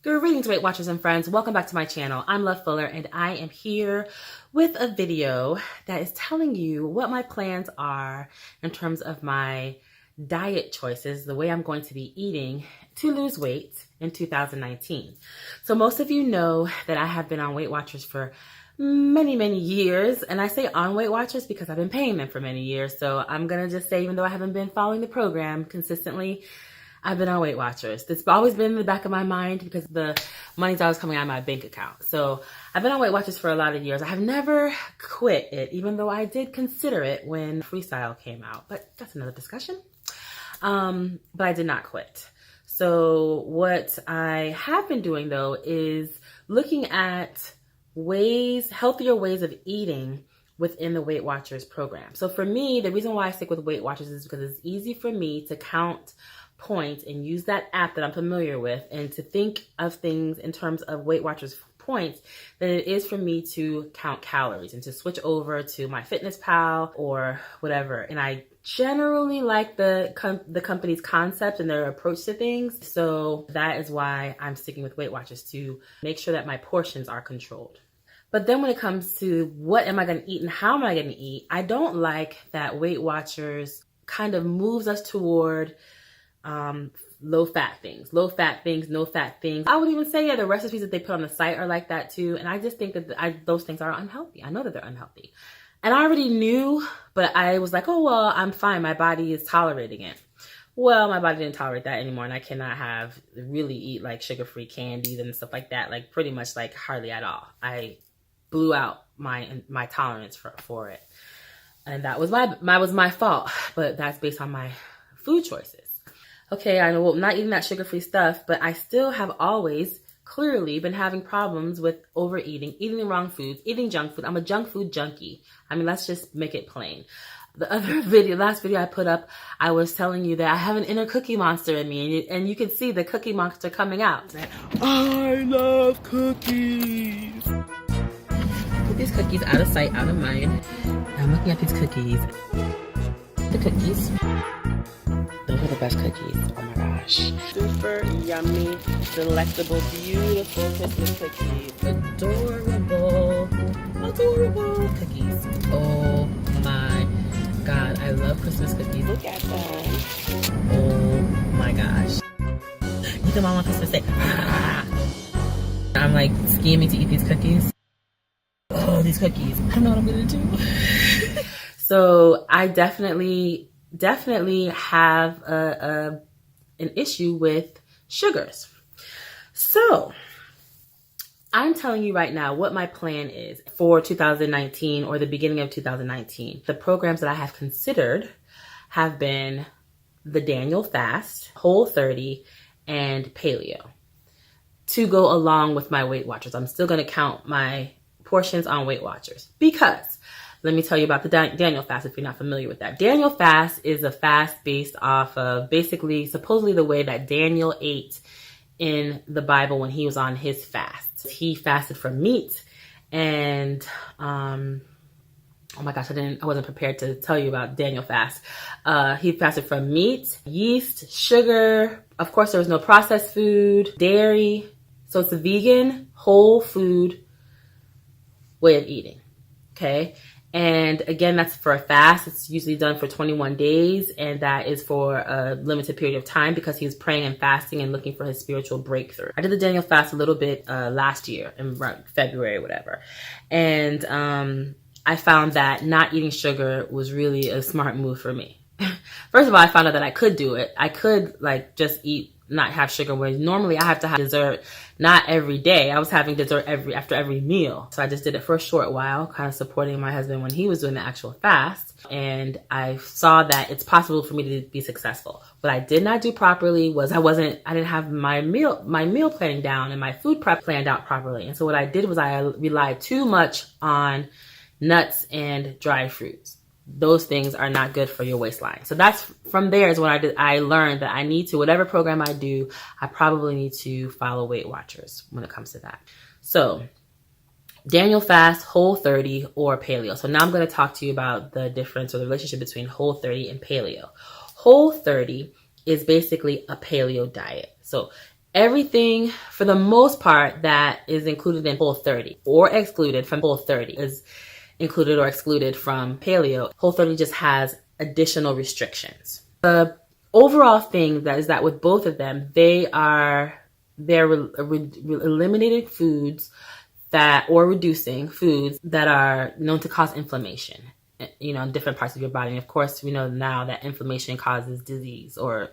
Greetings, Weight Watchers and friends. Welcome back to my channel. I'm Love Fuller, and I am here with a video that is telling you what my plans are in terms of my diet choices, the way I'm going to be eating to lose weight in 2019. So most of you know that I have been on Weight Watchers for many years, and I say on Weight Watchers because I've been paying them for many years. So I'm gonna just say, even though I haven't been following the program consistently, I've been on Weight Watchers. It's always been in the back of my mind because the money's always coming out of my bank account. So I've been on Weight Watchers for a lot of years. I have never quit it, even though I did consider it when Freestyle came out, but that's another discussion. But I did not quit. So what I have been doing though is looking at healthier ways of eating within the Weight Watchers program. So for me, the reason why I stick with Weight Watchers is because it's easy for me to count points and use that app that I'm familiar with and to think of things in terms of Weight Watchers points than it is for me to count calories and to switch over to MyFitnessPal or whatever. And I generally like the company's concept and their approach to things. So that is why I'm sticking with Weight Watchers, to make sure that my portions are controlled. But then when it comes to what am I going to eat and how am I going to eat, I don't like that Weight Watchers kind of moves us toward low fat things, no fat things. I would even say, the recipes that they put on the site are like that too. And I just think that those things are unhealthy. I know that they're unhealthy. And I already knew, but I was like, oh, well, I'm fine. My body is tolerating it. Well, my body didn't tolerate that anymore. And I cannot really eat like sugar-free candies and stuff like that. Like pretty much like hardly at all. I blew out my tolerance for it. And that was my fault, but that's based on my food choices. Okay, I know I'm not eating that sugar-free stuff, but I still have always clearly been having problems with overeating, eating the wrong foods, eating junk food. I'm a junk food junkie. I mean, let's just make it plain. The last video I put up, I was telling you that I have an inner cookie monster in me, and you can see the cookie monster coming out. I love cookies. Put these cookies out of sight, out of mind. I'm looking at these cookies. The cookies. Those are the best cookies. Oh my gosh. Super yummy, delectable, beautiful Christmas cookies. Adorable cookies. Oh my God. I love Christmas cookies. Look at them. Oh my gosh. You come on Christmas Day. I'm like scheming to eat these cookies. Oh, these cookies. I don't know what I'm going to do. So I definitely have an issue with sugars. So I'm telling you right now what my plan is for 2019 or the beginning of 2019. The programs that I have considered have been the Daniel Fast, Whole30, and Paleo to go along with my Weight Watchers. I'm still going to count my portions on Weight Watchers because let me tell you about the Daniel Fast if you're not familiar with that. Daniel Fast is a fast based off of supposedly the way that Daniel ate in the Bible when he was on his fast. He fasted from meat and, oh my gosh, I wasn't prepared to tell you about Daniel Fast. He fasted from meat, yeast, sugar. Of course, there was no processed food, dairy. So it's a vegan, whole food way of eating. Okay. And again, that's for a fast. It's usually done for 21 days. And that is for a limited period of time because he was praying and fasting and looking for his spiritual breakthrough. I did the Daniel Fast a little bit last year in February or whatever. And I found that not eating sugar was really a smart move for me. First of all, I found out that I could do it. I could just not have sugar, where normally I have to have dessert, not every day. I was having dessert after every meal. So I just did it for a short while, kind of supporting my husband when he was doing the actual fast. And I saw that it's possible for me to be successful. What I did not do properly was I didn't have my meal planning down and my food prep planned out properly. And so what I did was I relied too much on nuts and dried fruits. Those things are not good for your waistline. So that's from there is when I learned that I need to, whatever program I do, I probably need to follow Weight Watchers when it comes to that. So Daniel Fast, Whole30, or Paleo. So now I'm going to talk to you about the difference or the relationship between Whole30 and Paleo. Whole30 is basically a paleo diet. So Everything, for the most part, that is included in Whole30 or excluded from Whole30 is included or excluded from Paleo. Whole30 just has additional restrictions. The overall thing that with both of them, they're eliminating foods or reducing foods that are known to cause inflammation, in different parts of your body. And of course, we know now that inflammation causes disease, or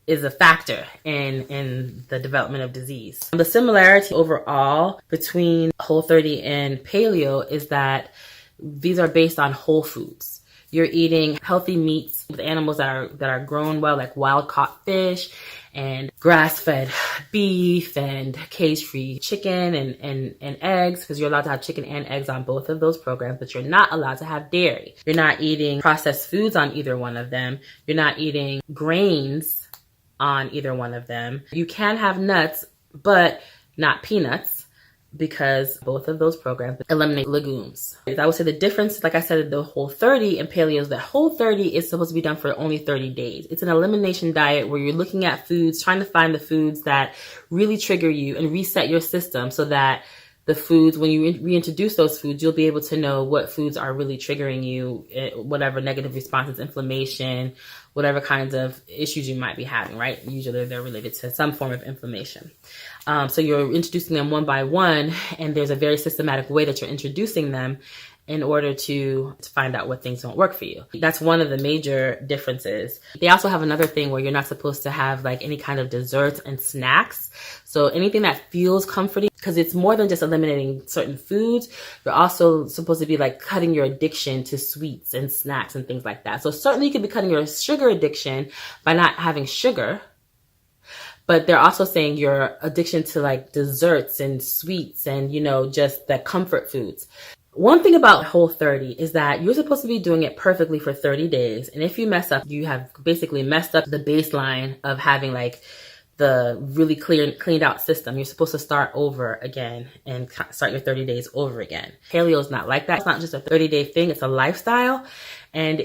is a factor in the development of disease. The similarity overall between Whole30 and Paleo is that these are based on whole foods. You're eating healthy meats with animals that are grown well, like wild caught fish and grass-fed beef and cage-free chicken and eggs, because you're allowed to have chicken and eggs on both of those programs, but you're not allowed to have dairy. You're not eating processed foods on either one of them. You're not eating grains on either one of them. You can have nuts, but not peanuts, because both of those programs eliminate legumes. I would say the difference, like I said, in the Whole30 and Paleo, is that Whole30 is supposed to be done for only 30 days. It's an elimination diet where you're looking at foods, trying to find the foods that really trigger you and reset your system, so that the foods, when you reintroduce those foods, you'll be able to know what foods are really triggering you, whatever negative responses, inflammation, whatever kinds of issues you might be having, right? Usually they're related to some form of inflammation. So you're introducing them one by one, and there's a very systematic way that you're introducing them in order to find out what things don't work for you. That's one of the major differences. They also have another thing where you're not supposed to have like any kind of desserts and snacks. So anything that feels comforting, because it's more than just eliminating certain foods. You're also supposed to be like cutting your addiction to sweets and snacks and things like that. So certainly you could be cutting your sugar addiction by not having sugar. But they're also saying your addiction to like desserts and sweets and, just the comfort foods. One thing about Whole30 is that you're supposed to be doing it perfectly for 30 days. And if you mess up, you have basically messed up the baseline of having like the really cleaned out system. You're supposed to start over again and start your 30 days over again. Paleo is not like that. It's not just a 30-day thing. It's a lifestyle. And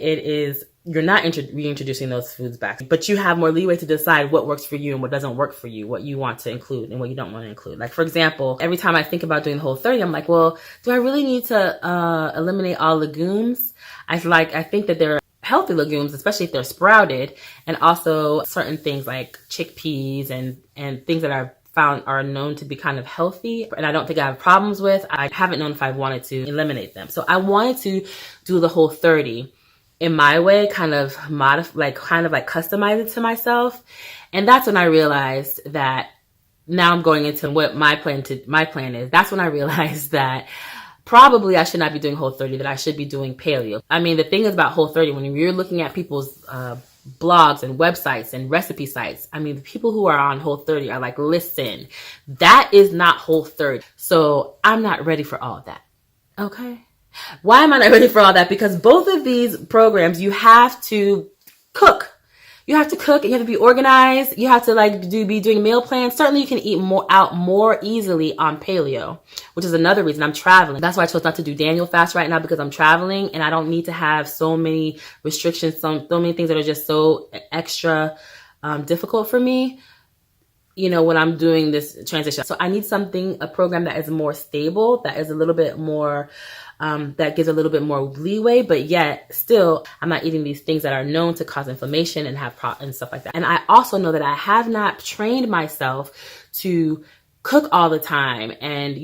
you're not reintroducing those foods back, but you have more leeway to decide what works for you and what doesn't work for you, what you want to include and what you don't want to include. Like, for example, every time I think about doing the Whole30, I'm like, well, do I really need to eliminate all legumes? I think that there are healthy legumes, especially if they're sprouted, and also certain things like chickpeas and things that I've found are known to be kind of healthy, and I don't think I have problems with. I haven't known if I wanted to eliminate them. So I wanted to do the Whole30 in my way, kind of customize it to myself. And that's when I realized that now I'm going into what my plan is. That's when I realized that probably I should not be doing Whole30, that I should be doing Paleo. I mean, the thing is about Whole30, when you're looking at people's blogs and websites and recipe sites, I mean, the people who are on Whole30 are like, listen, that is not Whole30. So I'm not ready for all of that. Okay. Why am I not ready for all that? Because both of these programs, you have to cook. You have to cook and you have to be organized. You have to be doing meal plans. Certainly you can eat more easily on Paleo, which is another reason I'm traveling. That's why I chose not to do Daniel Fast right now, because I'm traveling and I don't need to have so many restrictions, so many things that are just so extra difficult for me, when I'm doing this transition. So I need a program that is more stable, that is a little bit more that gives a little bit more leeway, but yet still I'm not eating these things that are known to cause inflammation and and stuff like that. And I also know that I have not trained myself to cook all the time and,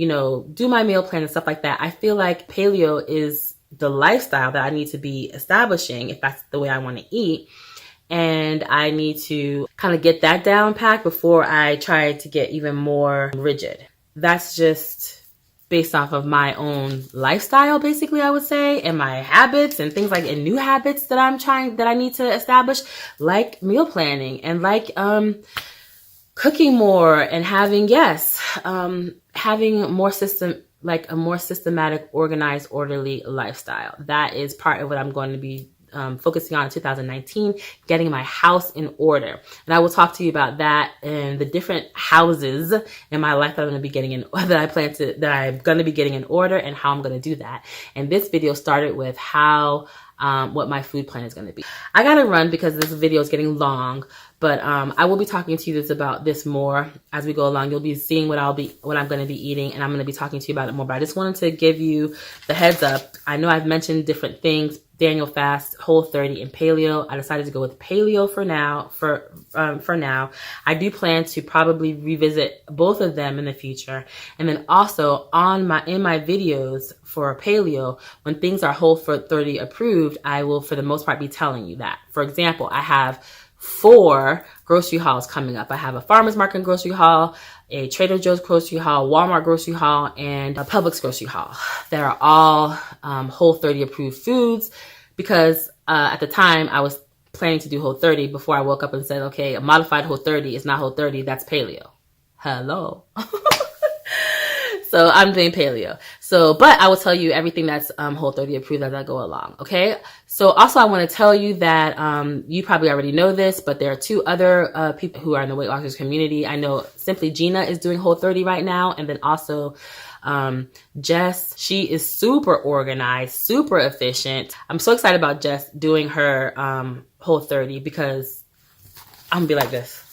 do my meal plan and stuff like that. I feel like Paleo is the lifestyle that I need to be establishing if that's the way I want to eat. And I need to kind of get that down packed before I try to get even more rigid. That's just based off of my own lifestyle, basically, I would say, and my habits and things and new habits that I need to establish, like meal planning and cooking more and having more a more systematic, organized, orderly lifestyle. That is part of what I'm going to be focusing on in 2019, getting my house in order. And I will talk to you about that and the different houses in my life that I'm going to be getting that I'm going to be getting in order and how I'm going to do that. And this video started with what my food plan is going to be. I got to run because this video is getting long, But I will be talking to you about this more as we go along. You'll be seeing what I'm going to be eating, and I'm going to be talking to you about it more. But I just wanted to give you the heads up. I know I've mentioned different things: Daniel Fast, Whole30, and Paleo. I decided to go with Paleo for now. For now, I do plan to probably revisit both of them in the future, and then also in my videos for Paleo, when things are Whole30 approved, I will for the most part be telling you that. For example, I have 4 grocery hauls coming up. I have a farmer's market grocery haul, a Trader Joe's grocery haul, Walmart grocery haul, and a Publix grocery haul. That are all Whole30 approved foods, because at the time I was planning to do Whole30 before I woke up and said, okay, a modified Whole30 is not Whole30, that's Paleo. Hello. So I'm doing Paleo. So, but I will tell you everything that's Whole30 approved as I go along. Okay. So also I want to tell you that you probably already know this, but there are 2 other people who are in the Weight Watchers community. I know Simply Gina is doing Whole30 right now, and then also Jess. She is super organized, super efficient. I'm so excited about Jess doing her Whole30 because I'm gonna be like this,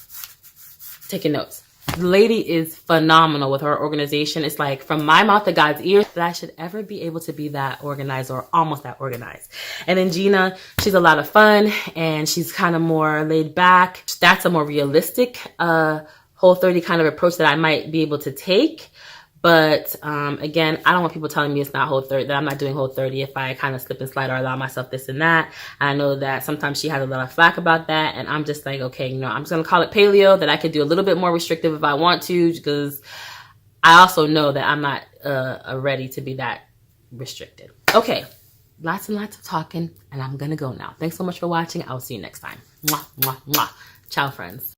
taking notes. The lady is phenomenal with her organization. It's like from my mouth to God's ears that I should ever be able to be that organized or almost that organized. And then Gina, she's a lot of fun and she's kind of more laid back. That's a more realistic Whole30 kind of approach that I might be able to take. But again, I don't want people telling me it's not Whole30, that I'm not doing Whole30 if I kind of slip and slide or allow myself this and that. I know that sometimes she has a lot of flack about that, and I'm just like, okay, you know, I'm just going to call it Paleo, that I could do a little bit more restrictive if I want to, because I also know that I'm not ready to be that restricted. Okay, lots and lots of talking, and I'm going to go now. Thanks so much for watching. I'll see you next time. Mwah, mwah, mwah. Ciao, friends.